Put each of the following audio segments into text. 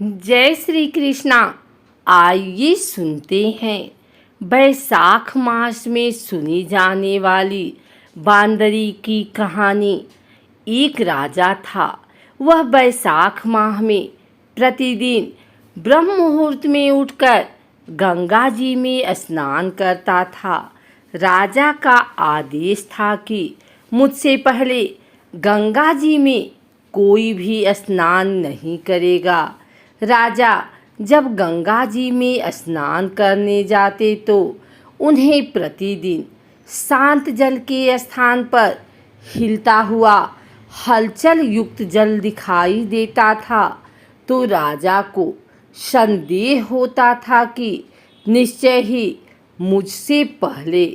जय श्री कृष्णा। आइए सुनते हैं बैसाख मास में सुनी जाने वाली बांदरी की कहानी। एक राजा था। वह बैसाख माह में प्रतिदिन ब्रह्म मुहूर्त में उठकर गंगा जी में स्नान करता था। राजा का आदेश था कि मुझसे पहले गंगा जी में कोई भी स्नान नहीं करेगा। राजा जब गंगा जी में स्नान करने जाते तो उन्हें प्रतिदिन शांत जल के स्थान पर हिलता हुआ हलचल युक्त जल दिखाई देता था। तो राजा को संदेह होता था कि निश्चय ही मुझसे पहले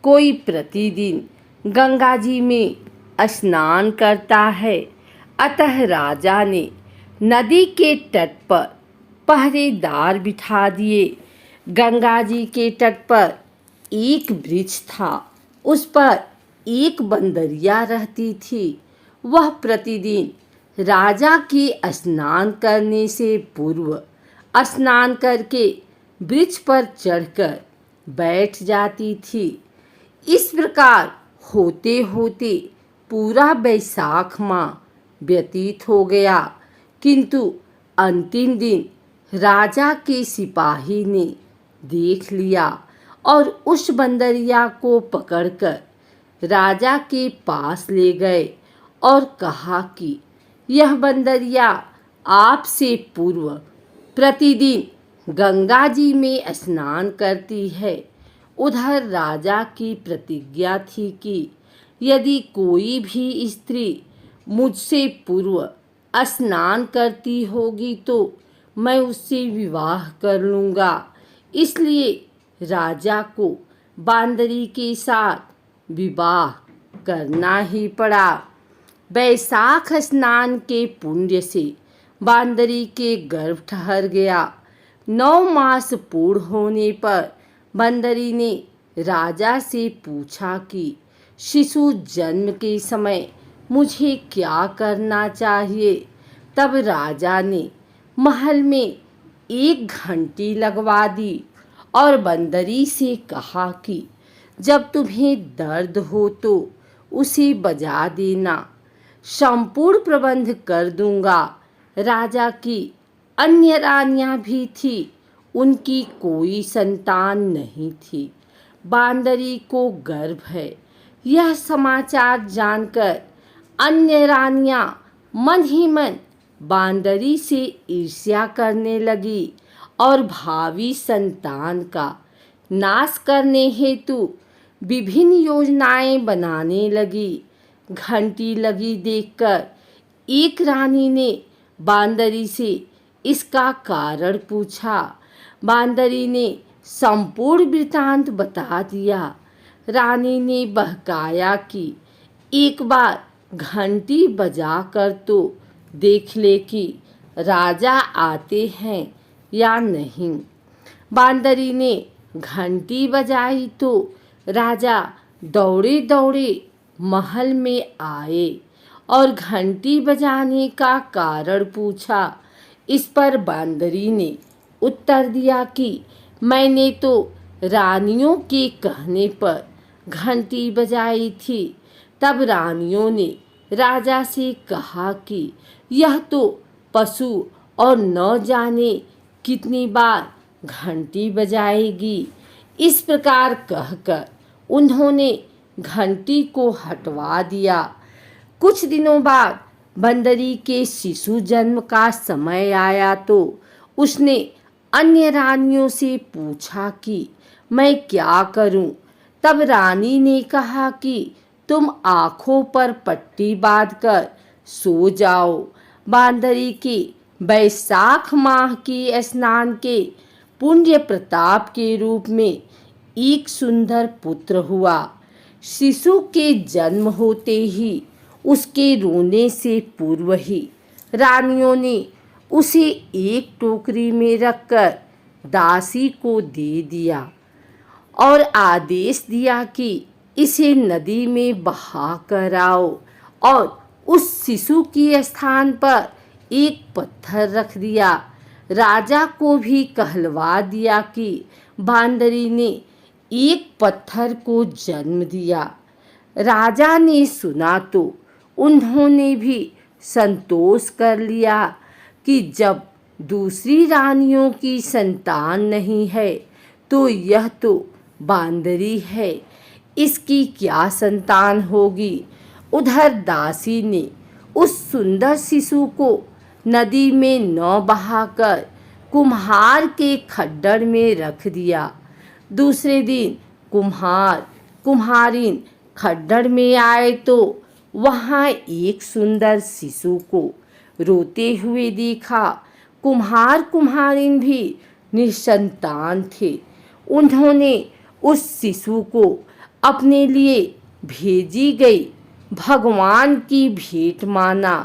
कोई प्रतिदिन गंगा जी में स्नान करता है। अतः राजा ने नदी के तट पर पहरेदार बिठा दिए। गंगा जी के तट पर एक वृक्ष था। उस पर एक बंदरिया रहती थी। वह प्रतिदिन राजा के स्नान करने से पूर्व स्नान करके वृक्ष पर चढ़कर बैठ जाती थी। इस प्रकार होते होते पूरा बैसाख माह व्यतीत हो गया, किंतु अंतिम दिन राजा के सिपाही ने देख लिया और उस बंदरिया को पकड़कर राजा के पास ले गए और कहा कि यह बंदरिया आपसे पूर्व प्रतिदिन गंगा जी में स्नान करती है। उधर राजा की प्रतिज्ञा थी कि यदि कोई भी स्त्री मुझसे पूर्व स्नान करती होगी तो मैं उससे विवाह कर लूँगा। इसलिए राजा को बांदरी के साथ विवाह करना ही पड़ा। बैसाख स्नान के पुण्य से बांदरी के गर्भ ठहर गया। 9 मास पूर्ण होने पर बांदरी ने राजा से पूछा कि शिशु जन्म के समय मुझे क्या करना चाहिए। तब राजा ने महल में एक घंटी लगवा दी और बंदरी से कहा कि जब तुम्हें दर्द हो तो उसे बजा देना, संपूर्ण प्रबंध कर दूंगा। राजा की अन्य रानियां भी थी, उनकी कोई संतान नहीं थी। बांदरी को गर्भ है, यह समाचार जानकर अन्य रानियां मन ही मन बांदरी से ईर्ष्या करने लगी और भावी संतान का नाश करने हेतु विभिन्न योजनाएं बनाने लगी। घंटी लगी देखकर एक रानी ने बांदरी से इसका कारण पूछा। बांदरी ने संपूर्ण वृत्तांत बता दिया। रानी ने बहकाया कि एक बार घंटी बजाकर तो देख ले कि राजा आते हैं या नहीं। बांदरी ने घंटी बजाई तो राजा दौड़े दौड़े महल में आए और घंटी बजाने का कारण पूछा। इस पर बांदरी ने उत्तर दिया कि मैंने तो रानियों के कहने पर घंटी बजाई थी। तब रानियों ने राजा से कहा कि यह तो पशु और न जाने कितनी बार घंटी बजाएगी। इस प्रकार कहकर उन्होंने घंटी को हटवा दिया। कुछ दिनों बाद बंदरी के शिशु जन्म का समय आया तो उसने अन्य रानियों से पूछा कि मैं क्या करूं। तब रानी ने कहा कि तुम आँखों पर पट्टी बांधकर सो जाओ। बांदरी के बैसाख माह के स्नान के पुण्य प्रताप के रूप में एक सुंदर पुत्र हुआ। शिशु के जन्म होते ही उसके रोने से पूर्व ही रानियों ने उसे एक टोकरी में रखकर दासी को दे दिया और आदेश दिया कि इसे नदी में बहा कर आओ और उस शिशु के स्थान पर एक पत्थर रख दिया। राजा को भी कहलवा दिया कि बांदरी ने एक पत्थर को जन्म दिया। राजा ने सुना तो उन्होंने भी संतोष कर लिया कि जब दूसरी रानियों की संतान नहीं है तो यह तो बांदरी है, इसकी क्या संतान होगी। उधर दासी ने उस सुंदर शिशु को नदी में न बहाकर कुम्हार के खड्डड़ में रख दिया। दूसरे दिन कुम्हार कुम्हारिन खड्डड़ में आए तो वहाँ एक सुंदर शिशु को रोते हुए देखा। कुम्हार कुम्हारिन भी निसंतान थे। उन्होंने उस शिशु को अपने लिए भेजी गई भगवान की भेंट माना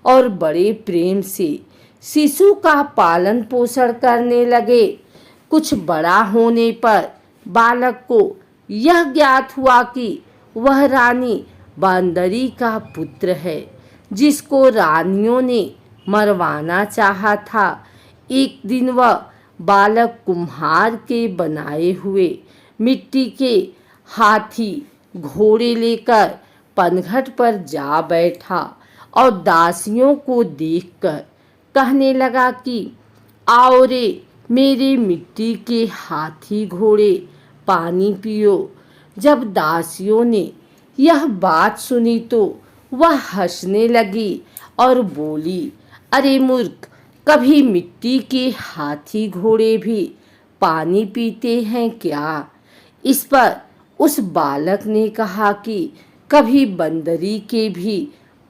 और बड़े प्रेम से शिशु का पालन पोषण करने लगे। कुछ बड़ा होने पर बालक को यह ज्ञात हुआ कि वह रानी बांदरी का पुत्र है, जिसको रानियों ने मरवाना चाहा था। एक दिन वह बालक कुम्हार के बनाए हुए मिट्टी के हाथी घोड़े लेकर पनघट पर जा बैठा और दासियों को देखकर कहने लगा कि आओ रे मेरे मिट्टी के हाथी घोड़े, पानी पियो। जब दासियों ने यह बात सुनी तो वह हंसने लगी और बोली, अरे मूर्ख, कभी मिट्टी के हाथी घोड़े भी पानी पीते हैं क्या? इस पर उस बालक ने कहा कि कभी बंदरी के भी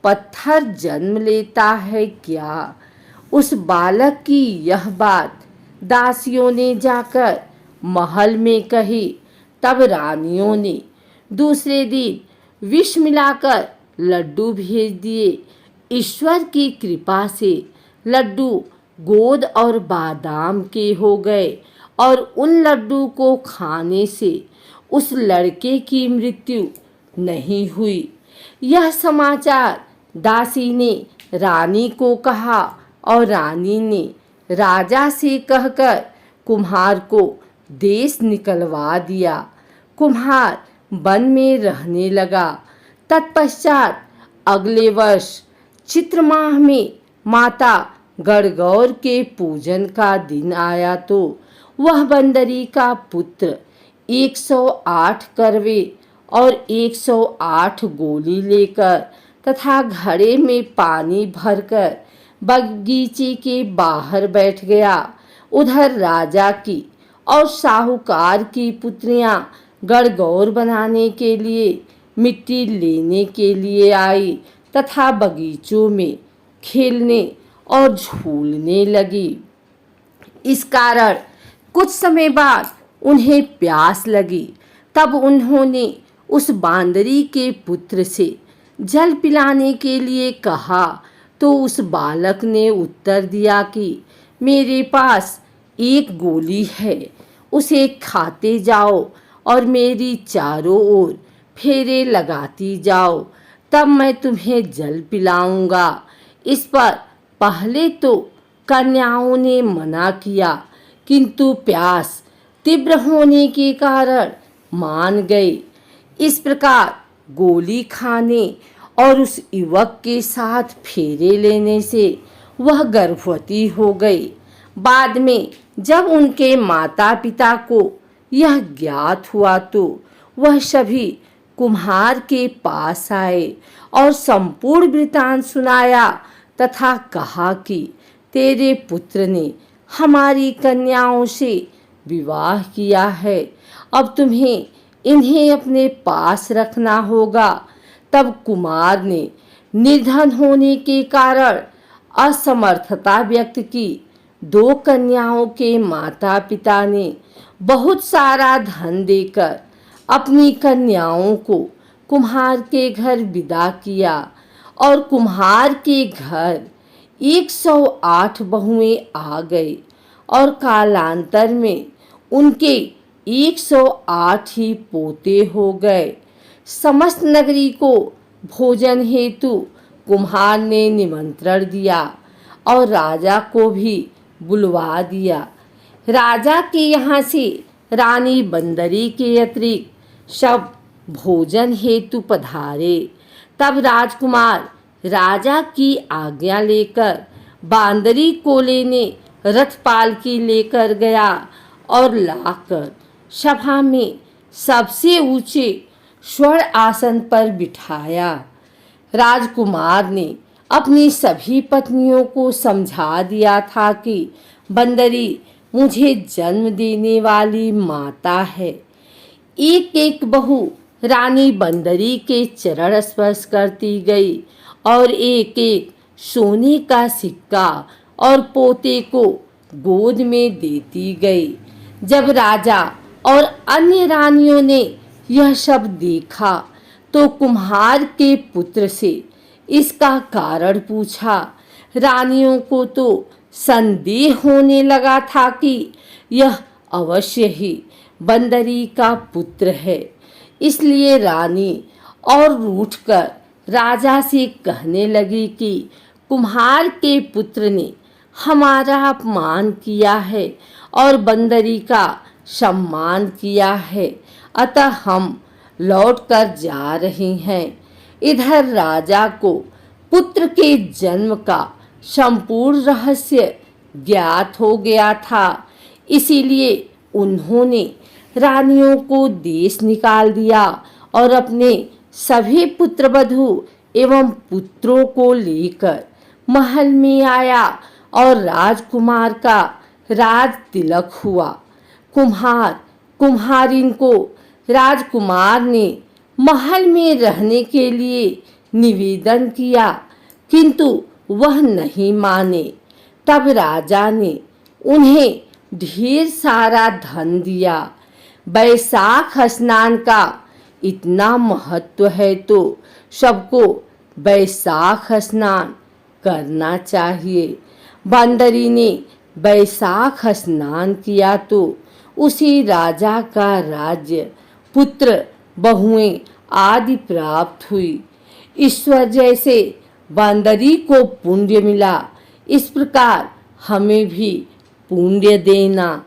पत्थर जन्म लेता है क्या? उस बालक की यह बात दासियों ने जाकर महल में कही। तब रानियों ने दूसरे दिन विष मिलाकर लड्डू भेज दिए। ईश्वर की कृपा से लड्डू गोद और बादाम के हो गए और उन लड्डू को खाने से उस लड़के की मृत्यु नहीं हुई। यह समाचार दासी ने रानी को कहा और रानी ने राजा से कहकर कुम्हार को देश निकलवा दिया। कुम्हार वन में रहने लगा। तत्पश्चात अगले वर्ष चित्र माह में माता गणगौर के पूजन का दिन आया तो वह बंदरी का पुत्र 108 करवे और 108 गोली लेकर तथा घड़े में पानी भरकर बगीचे के बाहर बैठ गया। उधर राजा की और साहूकार की पुत्रियां गणगौर बनाने के लिए मिट्टी लेने के लिए आई तथा बगीचों में खेलने और झूलने लगी। इस कारण कुछ समय बाद उन्हें प्यास लगी। तब उन्होंने उस बांदरी के पुत्र से जल पिलाने के लिए कहा तो उस बालक ने उत्तर दिया कि मेरे पास एक गोली है, उसे खाते जाओ और मेरी चारों ओर फेरे लगाती जाओ, तब मैं तुम्हें जल पिलाऊंगा। इस पर पहले तो कन्याओं ने मना किया, किंतु प्यास तीव्र होने के कारण मान गए। इस प्रकार गोली खाने और उस युवक के साथ फेरे लेने से वह गर्भवती हो गई। बाद में जब उनके माता पिता को यह ज्ञात हुआ तो वह सभी कुम्हार के पास आए और संपूर्ण वृतांत सुनाया तथा कहा कि तेरे पुत्र ने हमारी कन्याओं से विवाह किया है, अब तुम्हें इन्हें अपने पास रखना होगा। तब कुमार ने निर्धन होने के कारण असमर्थता व्यक्त की। 2 कन्याओं के माता पिता ने बहुत सारा धन देकर अपनी कन्याओं को कुम्हार के घर विदा किया और कुम्हार के घर 108 बहुएं आ गई और कालांतर में उनके 108 ही पोते हो गए। समस्त नगरी को भोजन हेतु कुम्हार ने निमंत्रण दिया और राजा को भी बुलवा दिया। राजा के यहाँ से रानी बंदरी के अतिरिक्त सब भोजन हेतु पधारे। तब राजकुमार राजा की आज्ञा लेकर बांदरी को लेने रथ पालकी लेकर गया और लाकर सभा में सबसे ऊंचे स्वर्ण आसन पर बिठाया। राजकुमार ने अपनी सभी पत्नियों को समझा दिया था कि बंदरी मुझे जन्म देने वाली माता है। एक एक बहू रानी बंदरी के चरण स्पर्श करती गई और एक एक सोने का सिक्का और पोते को गोद में देती गई। जब राजा और अन्य रानियों ने यह सब देखा तो कुम्हार के पुत्र से इसका कारण पूछा। रानियों को तो संदेह होने लगा था कि यह अवश्य ही बंदरी का पुत्र है। इसलिए रानी और रूठकर राजा से कहने लगी कि कुम्हार के पुत्र ने हमारा अपमान किया है और बंदरी का सम्मान किया है, अतः हम लौटकर जा रहे हैं। इधर राजा को पुत्र के जन्म का संपूर्ण रहस्य ज्ञात हो गया था, इसीलिए उन्होंने रानियों को देश निकाल दिया और अपने सभी पुत्रवधू एवं पुत्रों को लेकर महल में आया और राजकुमार का राज तिलक हुआ। कुम्हार कुम्हारिन को राजकुमार ने महल में रहने के लिए निवेदन किया, किंतु वह नहीं माने। तब राजा ने उन्हें ढेर सारा धन दिया। बैसाख स्नान का इतना महत्व है तो सबको बैसाख स्नान करना चाहिए। बंदरी ने बैसाख स्नान किया तो उसी राजा का राज्य, पुत्र, बहुएं आदि प्राप्त हुई। ईश्वर जैसे बंदरी को पुण्य मिला, इस प्रकार हमें भी पुण्य देना